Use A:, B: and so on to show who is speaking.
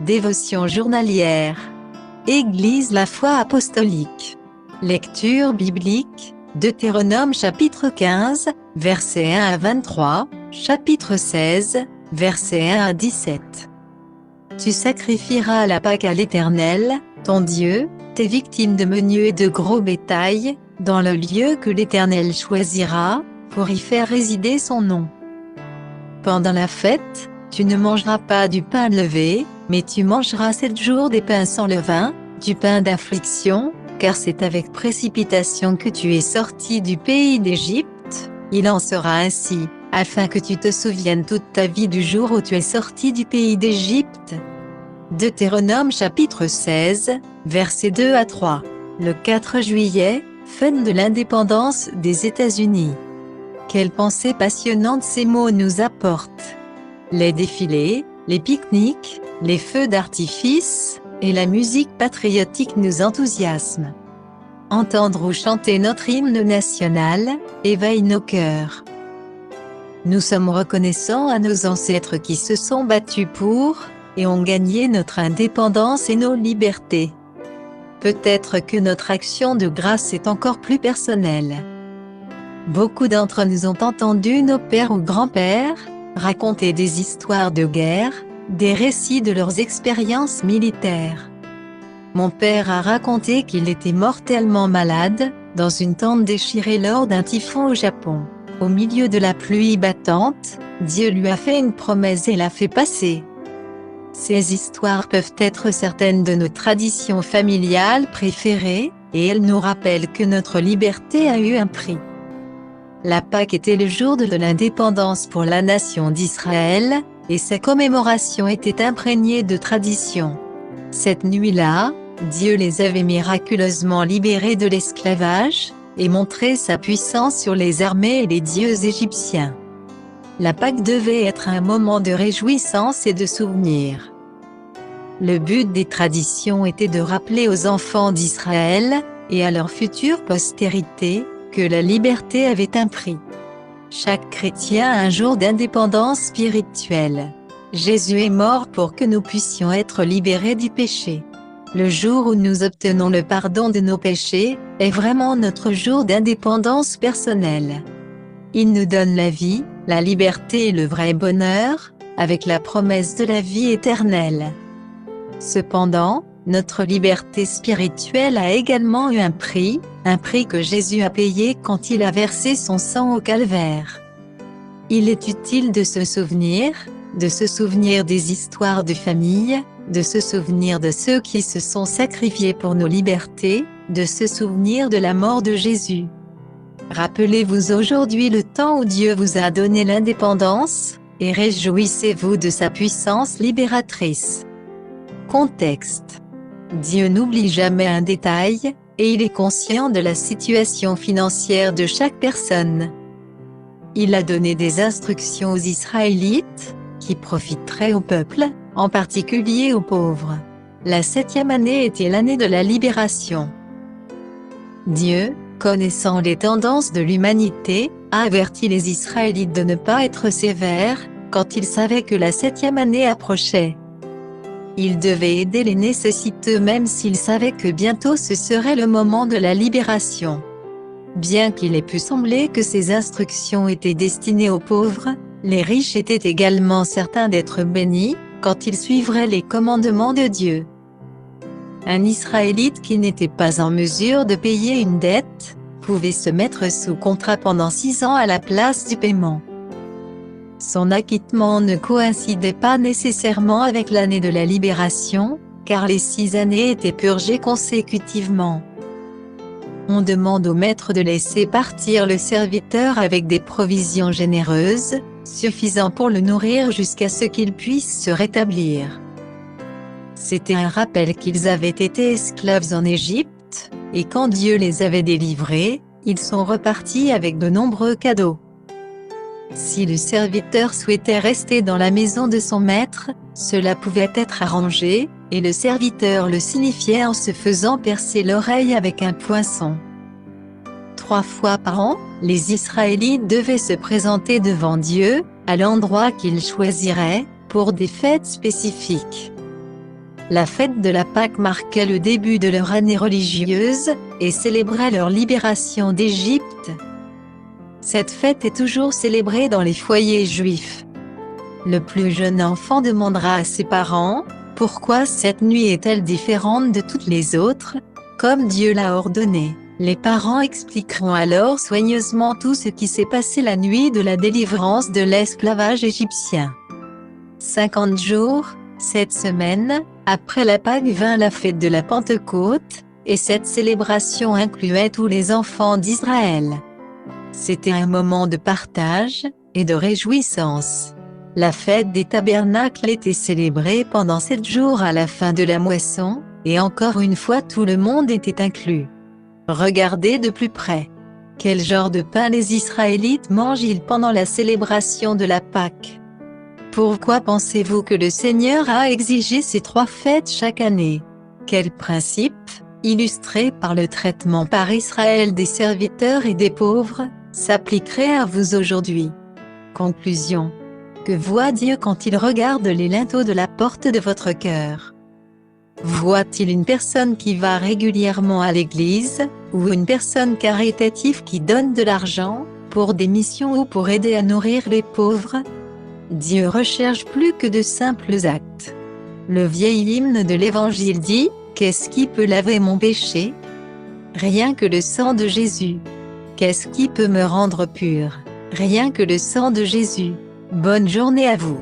A: Dévotion journalière. Église La Foi Apostolique. Lecture biblique, Deutéronome chapitre 15, versets 1 à 23, chapitre 16, versets 1 à 17. Tu sacrifieras la Pâque à l'Éternel, ton Dieu, tes victimes de menu et de gros bétail, dans le lieu que l'Éternel choisira, pour y faire résider son nom. Pendant la fête, tu ne mangeras pas du pain levé, mais tu mangeras 7 jours des pains sans levain, du pain d'affliction, car c'est avec précipitation que tu es sorti du pays d'Égypte. Il en sera ainsi, afin que tu te souviennes toute ta vie du jour où tu es sorti du pays d'Égypte. Deutéronome chapitre 16, versets 2 à 3. Le 4 juillet, fête de l'indépendance des États-Unis. Quelle pensée passionnante ces mots nous apportent. Les défilés, les pique-niques, les feux d'artifice, et la musique patriotique nous enthousiasment. Entendre ou chanter notre hymne national, éveille nos cœurs. Nous sommes reconnaissants à nos ancêtres qui se sont battus pour, et ont gagné notre indépendance et nos libertés. Peut-être que notre action de grâce est encore plus personnelle. Beaucoup d'entre nous ont entendu nos pères ou grands-pères raconter des histoires de guerre, des récits de leurs expériences militaires. Mon père a raconté qu'il était mortellement malade, dans une tente déchirée lors d'un typhon au Japon. Au milieu de la pluie battante, Dieu lui a fait une promesse et l'a fait passer. Ces histoires peuvent être certaines de nos traditions familiales préférées, et elles nous rappellent que notre liberté a eu un prix. La Pâque était le jour de l'indépendance pour la nation d'Israël, et sa commémoration était imprégnée de traditions. Cette nuit-là, Dieu les avait miraculeusement libérés de l'esclavage, et montré sa puissance sur les armées et les dieux égyptiens. La Pâque devait être un moment de réjouissance et de souvenir. Le but des traditions était de rappeler aux enfants d'Israël, et à leur future postérité, que la liberté avait un prix. Chaque chrétien a un jour d'indépendance spirituelle. Jésus est mort pour que nous puissions être libérés du péché. Le jour où nous obtenons le pardon de nos péchés, est vraiment notre jour d'indépendance personnelle. Il nous donne la vie, la liberté et le vrai bonheur, avec la promesse de la vie éternelle. Cependant, notre liberté spirituelle a également eu un prix que Jésus a payé quand il a versé son sang au calvaire. Il est utile de se souvenir des histoires de famille, de se souvenir de ceux qui se sont sacrifiés pour nos libertés, de se souvenir de la mort de Jésus. Rappelez-vous aujourd'hui le temps où Dieu vous a donné l'indépendance, et réjouissez-vous de sa puissance libératrice. Contexte. Dieu n'oublie jamais un détail, et il est conscient de la situation financière de chaque personne. Il a donné des instructions aux Israélites, qui profiteraient au peuple, en particulier aux pauvres. La 7e année était l'année de la libération. Dieu, connaissant les tendances de l'humanité, a averti les Israélites de ne pas être sévères, quand il savait que la 7e année approchait. Il devait aider les nécessiteux même s'il savait que bientôt ce serait le moment de la libération. Bien qu'il ait pu sembler que ces instructions étaient destinées aux pauvres, les riches étaient également certains d'être bénis, quand ils suivraient les commandements de Dieu. Un Israélite qui n'était pas en mesure de payer une dette, pouvait se mettre sous contrat pendant 6 ans à la place du paiement. Son acquittement ne coïncidait pas nécessairement avec l'année de la libération, car les 6 années étaient purgées consécutivement. On demande au maître de laisser partir le serviteur avec des provisions généreuses, suffisant pour le nourrir jusqu'à ce qu'il puisse se rétablir. C'était un rappel qu'ils avaient été esclaves en Égypte, et quand Dieu les avait délivrés, ils sont repartis avec de nombreux cadeaux. Si le serviteur souhaitait rester dans la maison de son maître, cela pouvait être arrangé, et le serviteur le signifiait en se faisant percer l'oreille avec un poinçon. 3 fois par an, les Israélites devaient se présenter devant Dieu, à l'endroit qu'ils choisiraient, pour des fêtes spécifiques. La fête de la Pâque marquait le début de leur année religieuse, et célébrait leur libération d'Égypte. Cette fête est toujours célébrée dans les foyers juifs. Le plus jeune enfant demandera à ses parents, « Pourquoi cette nuit est-elle différente de toutes les autres, comme Dieu l'a ordonné ?» Les parents expliqueront alors soigneusement tout ce qui s'est passé la nuit de la délivrance de l'esclavage égyptien. 50 jours, 7 semaines, après la Pâque vint la fête de la Pentecôte, et cette célébration incluait tous les enfants d'Israël. C'était un moment de partage et de réjouissance. La fête des tabernacles était célébrée pendant 7 jours à la fin de la moisson, et encore une fois tout le monde était inclus. Regardez de plus près. Quel genre de pain les Israélites mangent-ils pendant la célébration de la Pâque? Pourquoi pensez-vous que le Seigneur a exigé ces 3 fêtes chaque année? Quel principe, illustré par le traitement par Israël des serviteurs et des pauvres, s'appliquerait à vous aujourd'hui? Conclusion. Que voit Dieu quand il regarde les linteaux de la porte de votre cœur? Voit-il une personne qui va régulièrement à l'église, ou une personne caritative qui donne de l'argent, pour des missions ou pour aider à nourrir les pauvres? Dieu recherche plus que de simples actes. Le vieil hymne de l'Évangile dit, « Qu'est-ce qui peut laver mon péché? Rien que le sang de Jésus. Qu'est-ce qui peut me rendre pur? Rien que le sang de Jésus. » Bonne journée à vous.